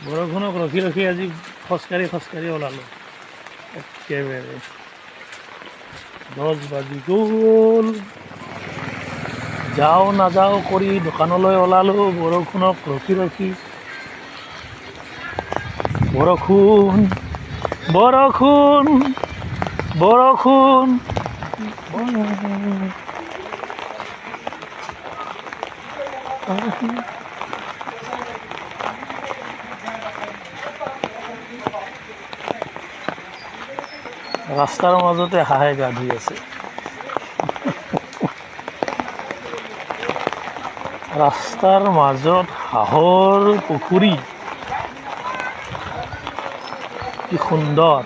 বৰষুণক ৰখি ৰখি আজি খোজকাঢ়ি ওলালোঁ একেবাৰে 10 বাজি গ'ল। যাওঁ নাযাওঁ কৰি দোকানলৈ ওলালোঁ বৰষুণক ৰখি ৰখি। বৰষুণ বৰষুণ বৰষুণ ৰাস্তাৰ মাজতে হাঁহে গা ধুই আছে। ৰাস্তাৰ মাজত হাঁহৰ পুখুৰী, কি সুন্দৰ।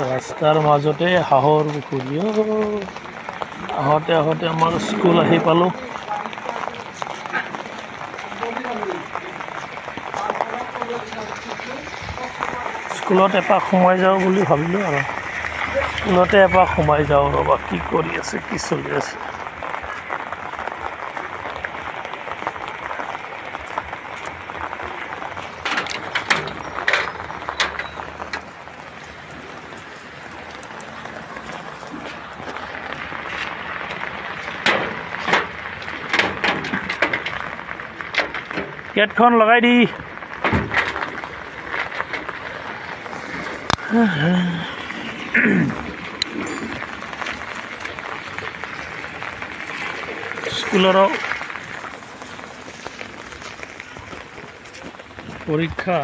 ৰাস্তাৰ মাজতে হাঁহৰ পুখুৰী। আহোঁতে আহোঁতে আমাৰ স্কুল আহি পালোঁ। স্কুলত এপাক সোমাই যাওঁ বুলি ভাবিলোঁ আৰু স্কুলতে এপাক সোমাই যাওঁ ৰ'বা, কি কৰি আছে, কি চলি আছে। গেটখন লগাই দি। স্কুলৰ পৰীক্ষা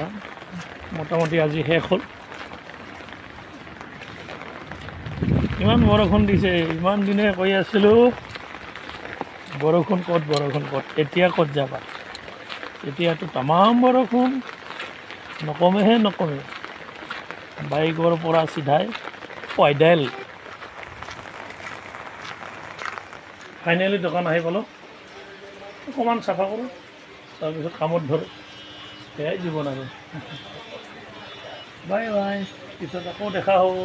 মোটামুটি আজি শেষ হ'ল। ইমান বৰষুণ দিছে, ইমান দিনে কৈ আছিলোঁ বৰষুণ ক'ত, এতিয়া ক'ত যাবা। এতিয়াতো তামাম বৰষুণ, নকমে। বাইকৰ পৰা চিধাই পইডেল। ফাইনেলি দোকান আহি পালোঁ, অকণমান চাফা কৰোঁ, তাৰপিছত কামত ধৰোঁ। সেয়াই জীৱন আৰু। বাই বাই, পিছত আকৌ দেখা হ'ব।